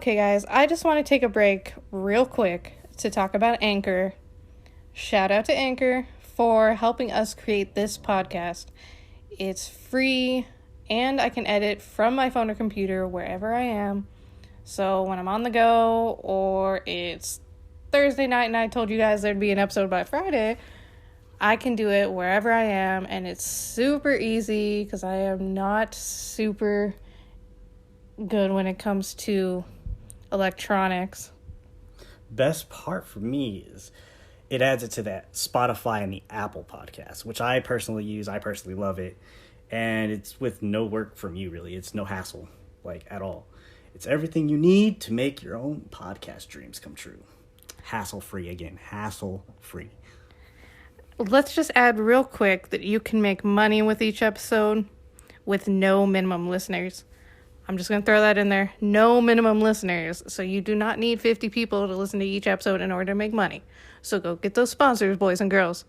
Okay, guys, I just want to take a break real quick to talk about Anchor. Shout out to Anchor for helping us create this podcast. It's free, and I can edit from my phone or computer wherever I am. So when I'm on the go, or it's Thursday night and I told you guys there'd be an episode by Friday, I can do it wherever I am, and it's super easy because I am not super good when it comes to electronics. Best part for me is it adds it to that Spotify and the Apple podcast, which I personally use. I personally love it. And it's with no work from you, really. It's no hassle, at all. It's everything you need to make your own podcast dreams come true. Hassle-free again. Hassle-free. Let's just add real quick that you can make money with each episode with no minimum listeners. I'm just going to throw that in there. No minimum listeners. So you do not need 50 people to listen to each episode in order to make money. So go get those sponsors, boys and girls.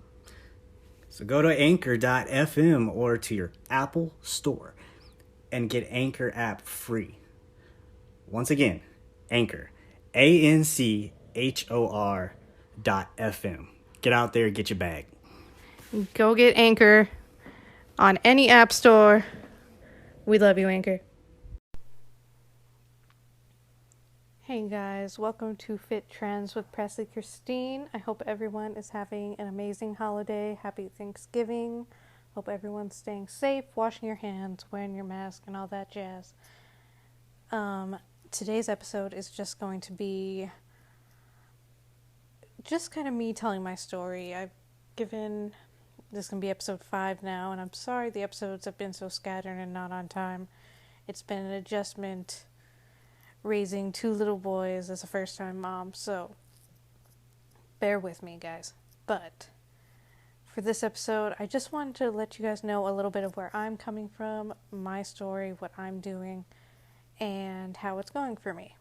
So go to anchor.fm or to your Apple store and get Anchor app free. Once again, Anchor. ANCHOR.FM. Get out there, get your bag. Go get Anchor on any app store. We love you, Anchor. Hey guys, welcome to Fit Trends with PresleyKrisstine. I hope everyone is having an amazing holiday. Happy Thanksgiving. Hope everyone's staying safe, washing your hands, wearing your mask, and all that jazz. Today's episode is just going to be just kind of me telling my story. This is going to be episode 5 now, and I'm sorry the episodes have been so scattered and not on time. It's been an adjustment raising 2 little boys as a first-time mom, so bear with me, guys. But for this episode, I just wanted to let you guys know a little bit of where I'm coming from, my story, what I'm doing, and how it's going for me.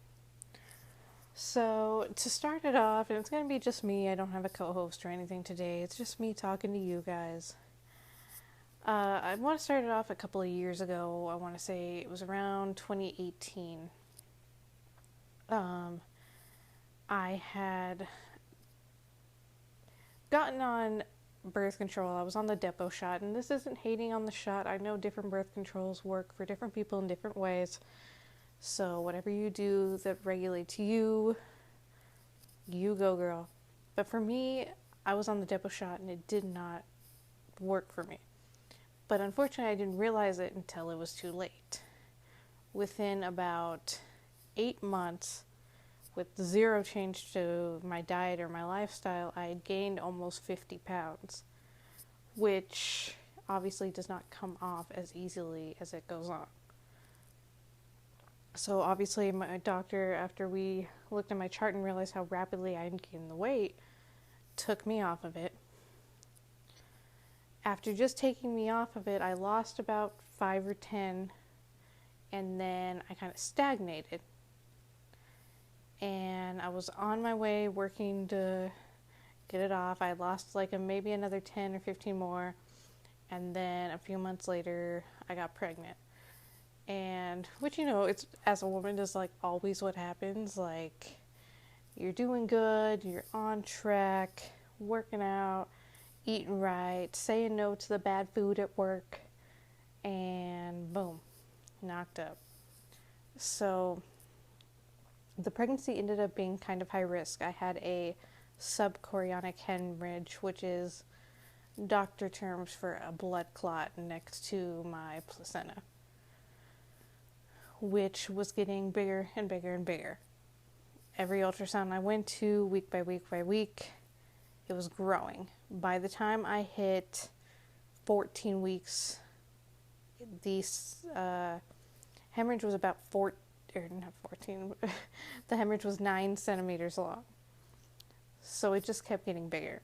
So, to start it off, and it's going to be just me, I don't have a co-host or anything today, it's just me talking to you guys. I want to start it off a couple of years ago. I want to say it was around 2018. I had gotten on birth control. I was on the depot shot, and this isn't hating on the shot. I know different birth controls work for different people in different ways. So whatever you do that regulates you, you go, girl. But for me, I was on the depot shot, and it did not work for me. But unfortunately, I didn't realize it until it was too late. Within about 8 months, with zero change to my diet or my lifestyle, I had gained almost 50 pounds, which obviously does not come off as easily as it goes on. So obviously my doctor, after we looked at my chart and realized how rapidly I had gained the weight, took me off of it. After just taking me off of it, I lost about 5 or 10, and then I kind of stagnated. And I was on my way working to get it off. I lost maybe another 10 or 15 more. And then a few months later, I got pregnant. And, which, it's, as a woman, is always what happens. You're doing good, you're on track, working out, eating right, saying no to the bad food at work. And boom, knocked up. So the pregnancy ended up being kind of high risk. I had a subchorionic hemorrhage, which is doctor terms for a blood clot next to my placenta, which was getting bigger and bigger and bigger. Every ultrasound I went to, week by week by week, it was growing. By the time I hit 14 weeks, the hemorrhage was about not 14, the hemorrhage was 9 centimeters long. So it just kept getting bigger.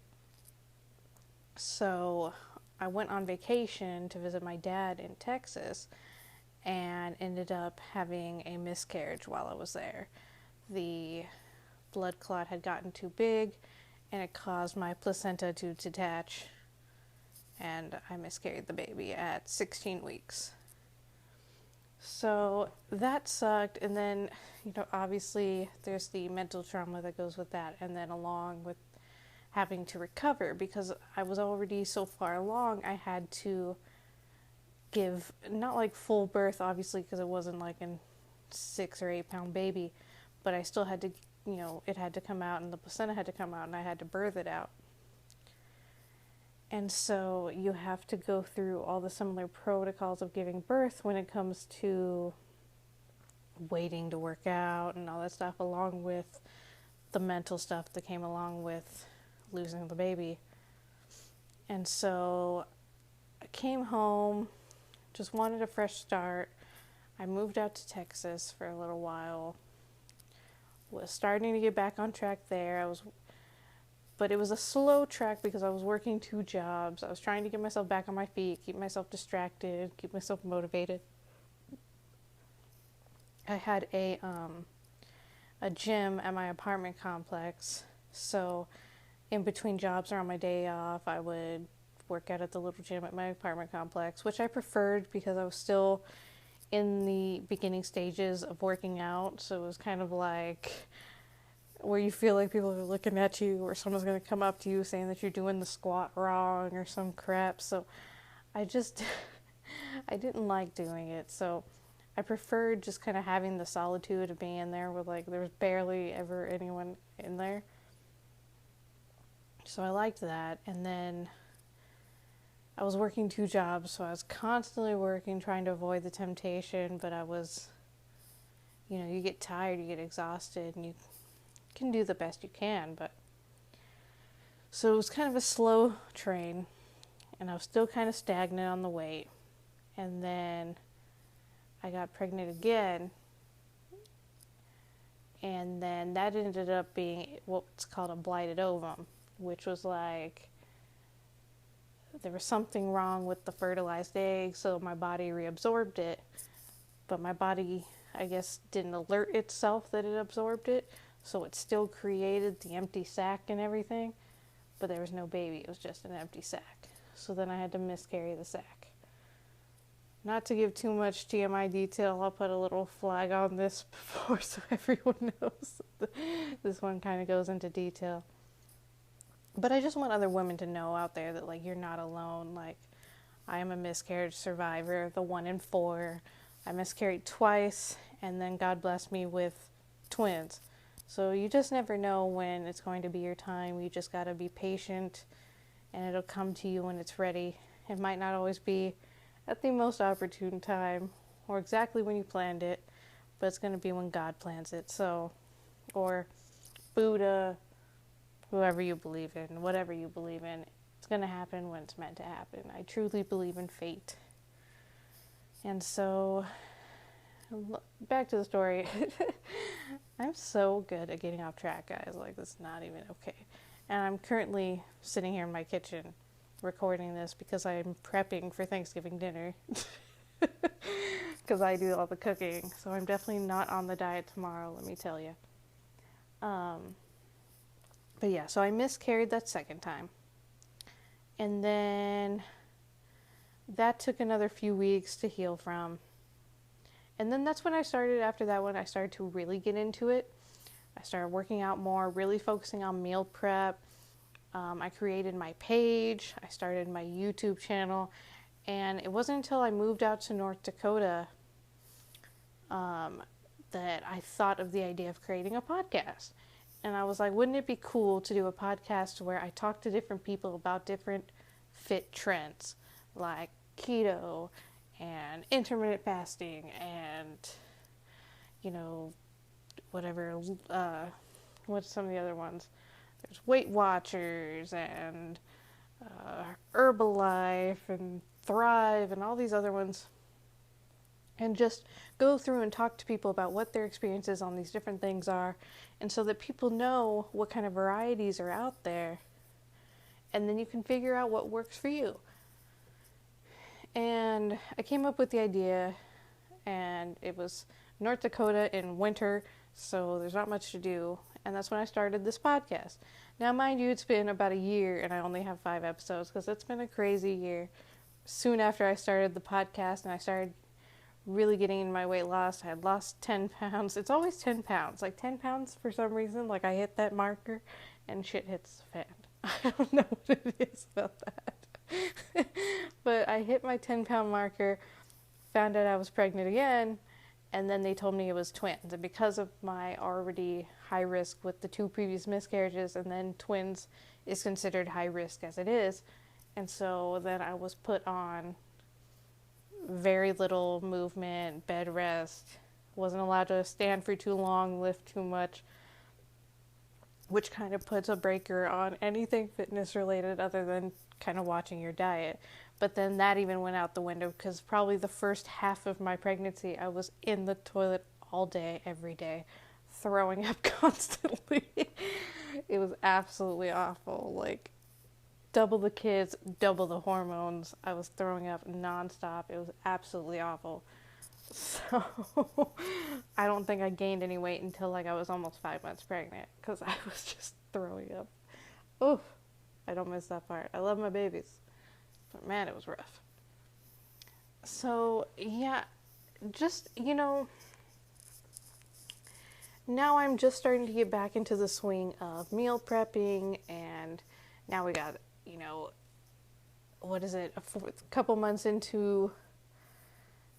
So I went on vacation to visit my dad in Texas and ended up having a miscarriage while I was there. The blood clot had gotten too big and it caused my placenta to detach, and I miscarried the baby at 16 weeks. So that sucked. And then, obviously there's the mental trauma that goes with that. And then along with having to recover, because I was already so far along, I had to give, not like full birth, obviously, because it wasn't like a 6 or 8 pound baby, but I still had to, it had to come out and the placenta had to come out and I had to birth it out. And so you have to go through all the similar protocols of giving birth when it comes to waiting to work out and all that stuff, along with the mental stuff that came along with losing the baby. And so I came home, just wanted a fresh start. I moved out to Texas for a little while, was starting to get back on track there. But it was a slow track because I was working 2 jobs. I was trying to get myself back on my feet, keep myself distracted, keep myself motivated. I had a gym at my apartment complex, so in between jobs or on my day off, I would work out at the little gym at my apartment complex, which I preferred because I was still in the beginning stages of working out. So it was kind of like where you feel like people are looking at you, or someone's going to come up to you saying that you're doing the squat wrong or some crap. So I just, I didn't like doing it. So I preferred just kind of having the solitude of being in there with there was barely ever anyone in there. So I liked that. And then I was working 2 jobs, so I was constantly working, trying to avoid the temptation, but I was, you get tired, you get exhausted, and you can do the best you can, but so it was kind of a slow train, and I was still kind of stagnant on the weight. And then I got pregnant again, and then that ended up being what's called a blighted ovum, which was there was something wrong with the fertilized egg, so my body reabsorbed it, but my body, I guess, didn't alert itself that it absorbed it. So it still created the empty sac and everything, but there was no baby. It was just an empty sac. So then I had to miscarry the sac. Not to give too much TMI detail, I'll put a little flag on this before so everyone knows. This one kind of goes into detail. But I just want other women to know out there that, you're not alone. I am a miscarriage survivor, the 1 in 4. I miscarried twice, and then God blessed me with twins. So you just never know when it's going to be your time. You just got to be patient, and it'll come to you when it's ready. It might not always be at the most opportune time or exactly when you planned it, but it's going to be when God plans it. So, or Buddha, whoever you believe in, whatever you believe in, it's going to happen when it's meant to happen. I truly believe in fate. And so, back to the story. I'm so good at getting off track, guys. This is not even okay. And I'm currently sitting here in my kitchen recording this because I'm prepping for Thanksgiving dinner. Because I do all the cooking. So I'm definitely not on the diet tomorrow, let me tell you. But yeah, so I miscarried that second time. And then that took another few weeks to heal from. And then that's when after that one, I started to really get into it. I started working out more, really focusing on meal prep. I created my page. I started my YouTube channel. And it wasn't until I moved out to North Dakota that I thought of the idea of creating a podcast. And I was like, wouldn't it be cool to do a podcast where I talk to different people about different fit trends, like keto and intermittent fasting and, whatever, what's some of the other ones? There's Weight Watchers and Herbalife and Thrive and all these other ones. And just go through and talk to people about what their experiences on these different things are, and so that people know what kind of varieties are out there, and then you can figure out what works for you. And I came up with the idea, and it was North Dakota in winter, so there's not much to do, and that's when I started this podcast. Now, mind you, it's been about a year, and I only have 5 episodes, because it's been a crazy year. Soon after I started the podcast, and I started really getting in my weight loss. I had lost 10 pounds. It's always 10 pounds. Like 10 pounds for some reason, like I hit that marker and shit hits the fan. I don't know what it is about that. But I hit my 10-pound marker, found out I was pregnant again, and then they told me it was twins. And because of my already high risk with the 2 previous miscarriages, and then twins is considered high risk as it is, and so then I was put on very little movement, bed rest, wasn't allowed to stand for too long, lift too much, which kind of puts a breaker on anything fitness related other than kind of watching your diet. But then that even went out the window because probably the first half of my pregnancy, I was in the toilet all day, every day, throwing up constantly. It was absolutely awful. Like, double the kids, double the hormones. I was throwing up nonstop. It was absolutely awful. So I don't think I gained any weight until like I was almost 5 months pregnant because I was just throwing up. Oof, I don't miss that part. I love my babies, but man, it was rough. So yeah, just, now I'm just starting to get back into the swing of meal prepping, and now we got, a couple months into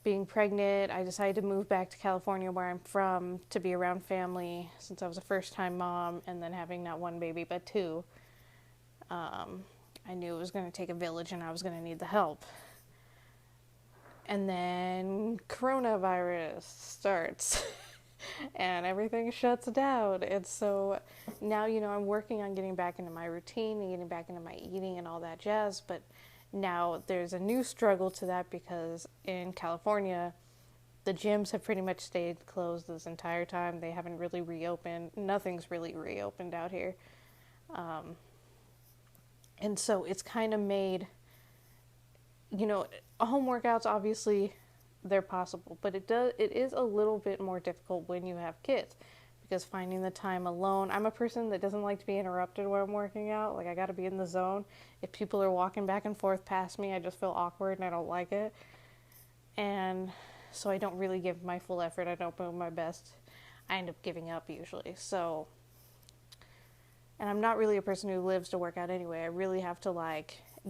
being pregnant, I decided to move back to California where I'm from to be around family since I was a first-time mom, and then having not 1 baby but 2. I knew it was going to take a village and I was going to need the help. And then coronavirus starts and everything shuts down. And so now, I'm working on getting back into my routine and getting back into my eating and all that jazz, but now there's a new struggle to that because in California, the gyms have pretty much stayed closed this entire time. They haven't really reopened. Nothing's really reopened out here. And so it's kind of made, home workouts, obviously, they're possible, but it is a little bit more difficult when you have kids because finding the time alone. I'm a person that doesn't like to be interrupted when I'm working out. Like, I got to be in the zone. If people are walking back and forth past me, I just feel awkward and I don't like it. And so I don't really give my full effort. I don't put my best. I end up giving up usually. So, and I'm not really a person who lives to work out anyway. I really have to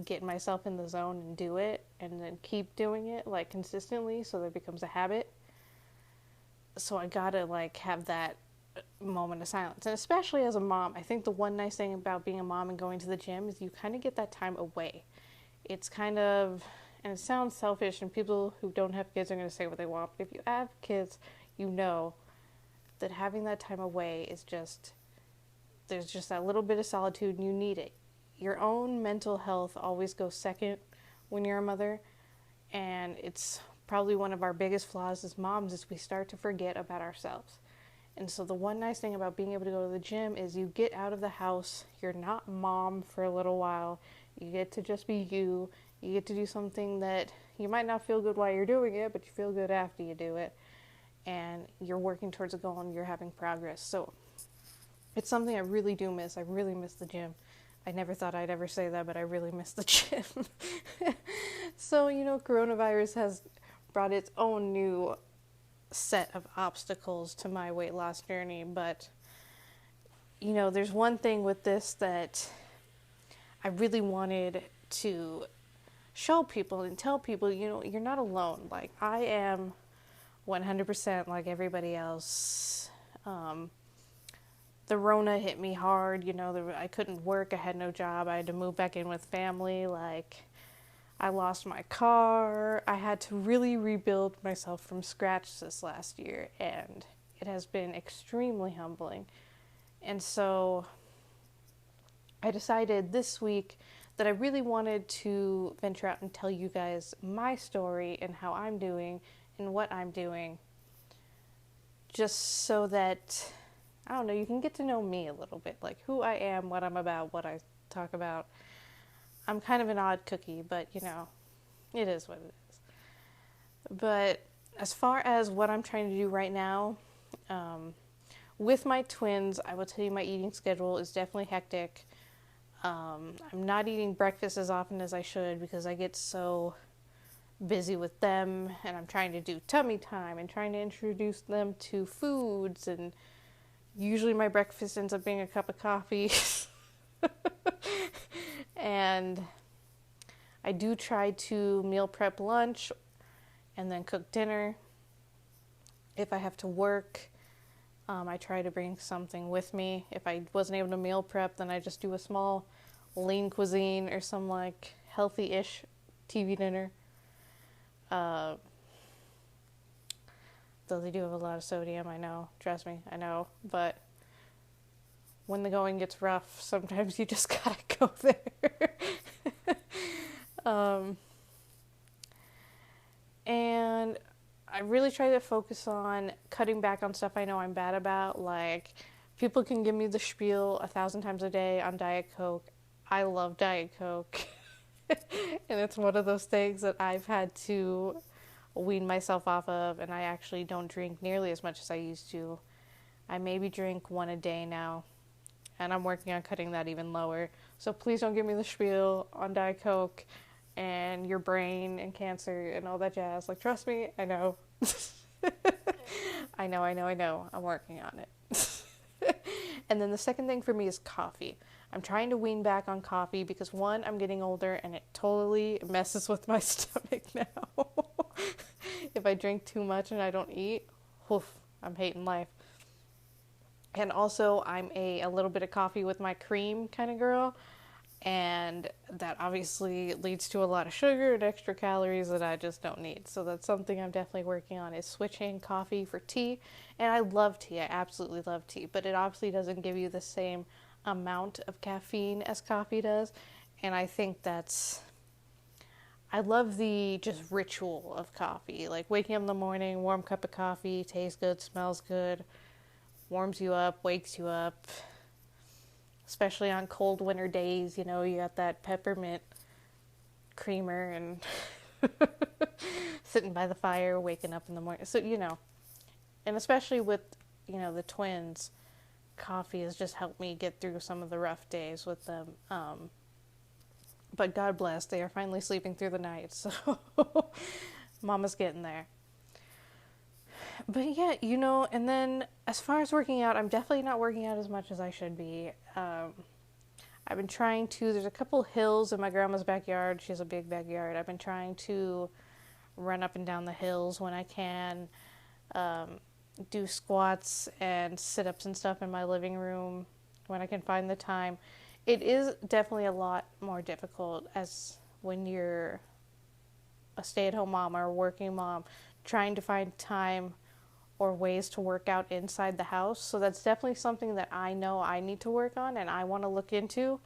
get myself in the zone and do it and then keep doing it consistently so that it becomes a habit. So I gotta have that moment of silence. And especially as a mom, I think the one nice thing about being a mom and going to the gym is you kind of get that time away. It's kind of, and it sounds selfish, and people who don't have kids are going to say what they want, but if you have kids, that having that time away is there's just that little bit of solitude and you need it. Your own mental health always goes second when you're a mother, and it's probably one of our biggest flaws as moms is we start to forget about ourselves. And so the one nice thing about being able to go to the gym is you get out of the house, you're not mom for a little while, you get to just be you get to do something that you might not feel good while you're doing it, but you feel good after you do it, and you're working towards a goal and you're having progress. So it's something I really do miss. I really miss the gym. I never thought I'd ever say that, but I really miss the gym. So, coronavirus has brought its own new set of obstacles to my weight loss journey, but there's one thing with this that I really wanted to show people and tell people, you're not alone. Like, I am 100% like everybody else. The Rona hit me hard, I couldn't work, I had no job, I had to move back in with family, I lost my car. I had to really rebuild myself from scratch this last year, and it has been extremely humbling. And so I decided this week that I really wanted to venture out and tell you guys my story and how I'm doing and what I'm doing, just so that, you can get to know me a little bit, who I am, what I'm about, what I talk about. I'm kind of an odd cookie, but, it is what it is. But as far as what I'm trying to do right now, with my twins, I will tell you my eating schedule is definitely hectic. I'm not eating breakfast as often as I should because I get so busy with them, and I'm trying to do tummy time and trying to introduce them to foods, and usually my breakfast ends up being a cup of coffee. And I do try to meal prep lunch and then cook dinner. If I have to work, I try to bring something with me. If I wasn't able to meal prep, then I just do a small lean cuisine or some like healthy-ish TV dinner. Though they do have a lot of sodium, I know. Trust me, I know. But when the going gets rough, sometimes you just gotta go there. And I really try to focus on cutting back on stuff I know I'm bad about. Like, people can give me the spiel 1,000 times a day on Diet Coke. I love Diet Coke. And it's one of those things that I've had to wean myself off of, and I actually don't drink nearly as much as I used to. I maybe drink one a day now, and I'm working on cutting that even lower. So please don't give me the spiel on Diet Coke and your brain and cancer and all that jazz. Like, trust me, I know. I know. I'm working on it. And then the second thing for me is coffee. I'm trying to wean back on coffee because, one, I'm getting older and it totally messes with my stomach now. If I drink too much and I don't eat, oof, I'm hating life. And also, I'm a little bit of coffee with my cream kind of girl. And that obviously leads to a lot of sugar and extra calories that I just don't need. So that's something I'm definitely working on, is switching coffee for tea. And I love tea. I absolutely love tea. But it obviously doesn't give you the same amount of caffeine as coffee does. And I think I love the just ritual of coffee. Like waking up in the morning, warm cup of coffee, tastes good, smells good, warms you up, wakes you up. Especially on cold winter days, you know, you got that peppermint creamer and sitting by the fire, waking up in the morning. So, you know, and especially with, you know, the twins, coffee has just helped me get through some of the rough days with them. But God bless, they are finally sleeping through the night, so Mama's getting there. But yeah, you know, and then as far as working out, I'm definitely not working out as much as I should be. I've been trying to, there's a couple hills in my grandma's backyard. She has a big backyard. I've been trying to run up and down the hills when I can, do squats and sit-ups and stuff in my living room when I can find the time. It is definitely a lot more difficult as when you're a stay-at-home mom or a working mom, trying to find time or ways to work out inside the house. So that's definitely something that I know I need to work on and I want to look into.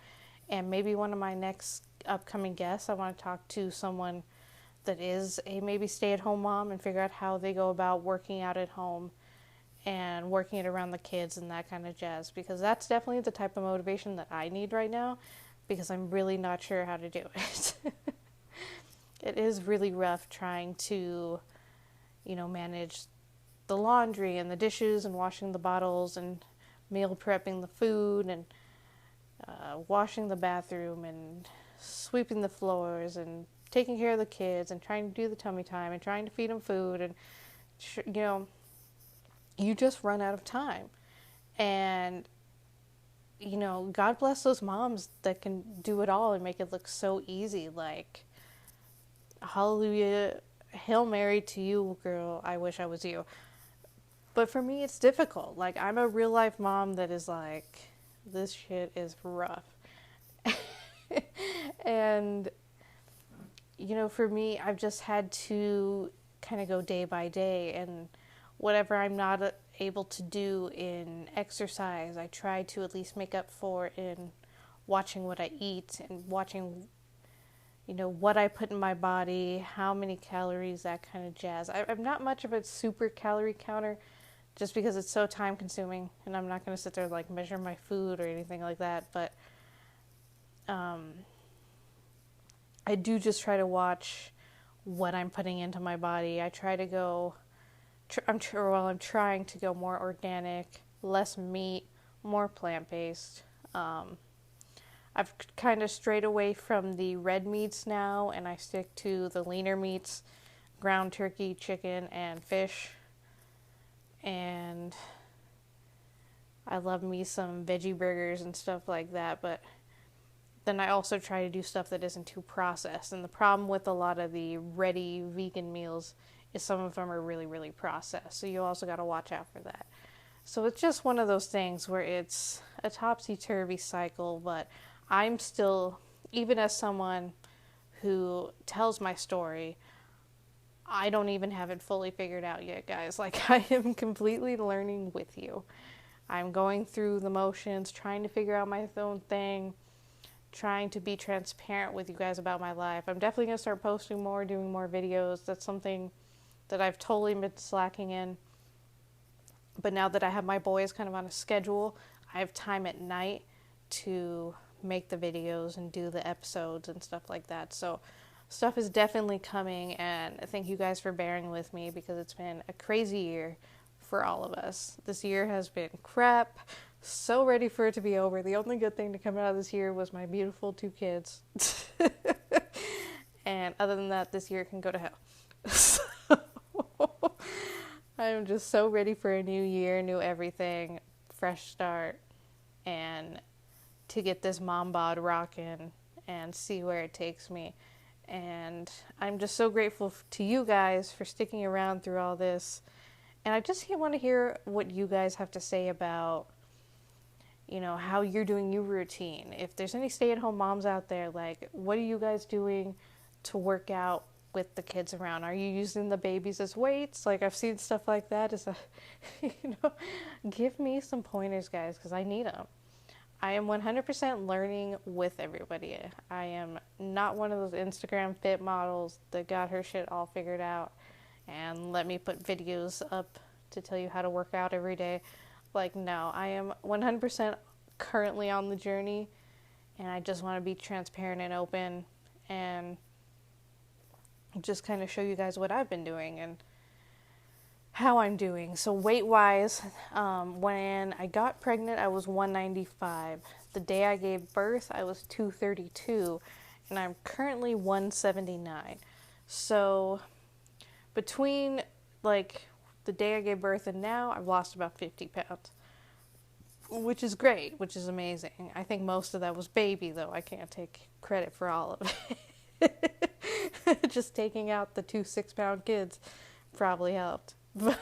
And maybe one of my next upcoming guests, I want to talk to someone that is a maybe stay-at-home mom and figure out how they go about working out at home and working it around the kids and that kind of jazz. Because that's definitely the type of motivation that I need right now, because I'm really not sure how to do it. It is really rough trying to, you know, manage the laundry and the dishes and washing the bottles and meal prepping the food and washing the bathroom and sweeping the floors and taking care of the kids and trying to do the tummy time and trying to feed them food. And, you know, you just run out of time. And, you know, God bless those moms that can do it all and make it look so easy. Like, hallelujah, Hail Mary to you, girl. I wish I was you. But for me, it's difficult. Like, I'm a real life mom that is like, this shit is rough. And, you know, for me, I've just had to kind of go day by day. And whatever I'm not able to do in exercise, I try to at least make up for in watching what I eat and watching, you know, what I put in my body, how many calories, that kind of jazz. I'm not much of a super calorie counter, just because it's so time consuming and I'm not going to sit there and like measure my food or anything like that. But I do just try to watch what I'm putting into my body. I try to go, I'm trying to go more organic, less meat, more plant-based. I've kind of strayed away from the red meats now, and I stick to the leaner meats, ground turkey, chicken, and fish. And I love me some veggie burgers and stuff like that, but then I also try to do stuff that isn't too processed. And the problem with a lot of the ready vegan meals is some of them are really, really processed. So you also got to watch out for that. So it's just one of those things where it's a topsy-turvy cycle, but I'm still, even as someone who tells my story, I don't even have it fully figured out yet, guys. Like, I am completely learning with you. I'm going through the motions, trying to figure out my own thing, trying to be transparent with you guys about my life. I'm definitely going to start posting more, doing more videos. That's something that I've totally been slacking in. But now that I have my boys kind of on a schedule, I have time at night to make the videos and do the episodes and stuff like that. So stuff is definitely coming, and thank you guys for bearing with me because it's been a crazy year for all of us. This year has been crap. So ready for it to be over. The only good thing to come out of this year was my beautiful 2 kids. And other than that, this year can go to hell. So I'm just so ready for a new year, new everything, fresh start, and to get this mom bod rocking and see where it takes me. And I'm just so grateful to you guys for sticking around through all this. And I just want to hear what you guys have to say about, you know, how you're doing your routine. If there's any stay-at-home moms out there, like, what are you guys doing to work out with the kids around? Are you using the babies as weights? Like, I've seen stuff like that. Give me some pointers, guys, because I need them. I am 100% learning with everybody. I am not one of those Instagram fit models that got her shit all figured out and let me put videos up to tell you how to work out every day. Like, no, I am 100% currently on the journey, and I just want to be transparent and open and just kind of show you guys what I've been doing and how I'm doing. So weight-wise, when I got pregnant, I was 195. The day I gave birth, I was 232, and I'm currently 179. So between, like, the day I gave birth and now, I've lost about 50 pounds, which is great, which is amazing. I think most of that was baby, though. I can't take credit for all of it. Just taking out the 2 6-pound kids probably helped. But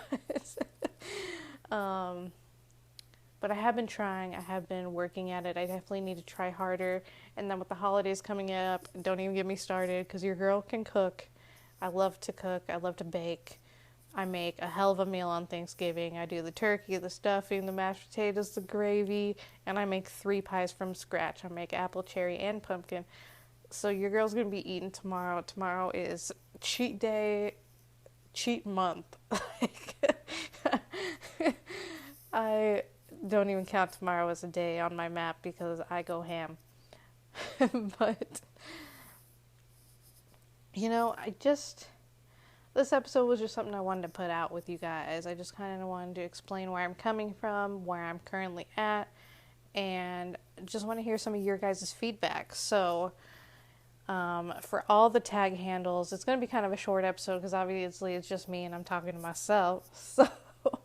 I have been trying. I have been working at it. I definitely need to try harder. And then with the holidays coming up, don't even get me started because your girl can cook. I love to cook. I love to bake. I make a hell of a meal on Thanksgiving. I do the turkey, the stuffing, the mashed potatoes, the gravy, and I make 3 pies from scratch. I make apple, cherry, and pumpkin. So your girl's going to be eating tomorrow. Tomorrow is cheat day, cheat month. I don't even count tomorrow as a day on my map because I go ham. But, you know, this episode was just something I wanted to put out with you guys. I just kind of wanted to explain where I'm coming from, where I'm currently at, and just want to hear some of your guys' feedback. So, for all the tag handles, it's going to be kind of a short episode because obviously it's just me and I'm talking to myself. So,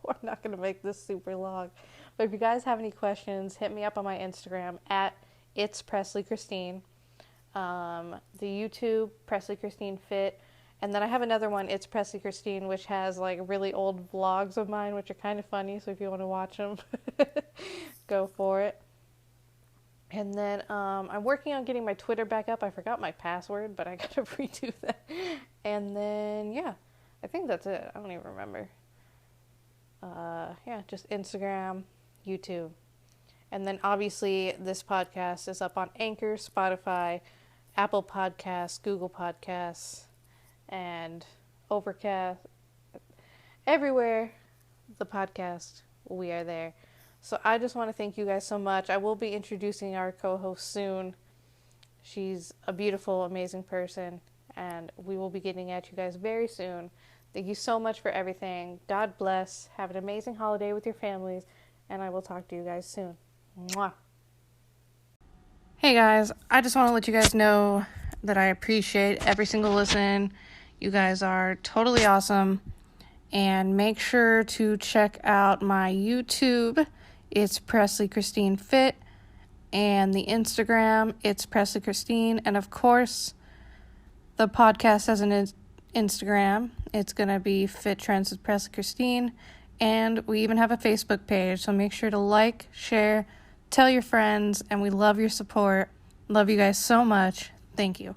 we're not going to make this super long. But if you guys have any questions, hit me up on my Instagram at It's PresleyKrisstine. The YouTube, PresleyKrisstine Fit. And then I have another one, It's PresleyKrisstine, which has like really old vlogs of mine, which are kind of funny. So if you want to watch them, go for it. And then I'm working on getting my Twitter back up. I forgot my password, but I got to redo that. And then, yeah, I think that's it. I don't even remember. Yeah, just Instagram, YouTube. And then obviously this podcast is up on Anchor, Spotify, Apple Podcasts, Google Podcasts, and Overcast. Everywhere the podcast, we are there. So I just want to thank you guys so much. I will be introducing our co-host soon. She's a beautiful, amazing person, and we will be getting at you guys very soon. Thank you so much for everything. God bless. Have an amazing holiday with your families, and I will talk to you guys soon. Mwah. Hey guys, I just want to let you guys know that I appreciate every single listen. You guys are totally awesome. And make sure to check out my YouTube. It's PresleyKrisstine Fit. And the Instagram, it's PresleyKrisstine. And of course, the podcast has an Instagram. It's going to be Fit Trends with PresleyKrisstine. And we even have a Facebook page. So make sure to like, share, tell your friends, and we love your support. Love you guys so much. Thank you.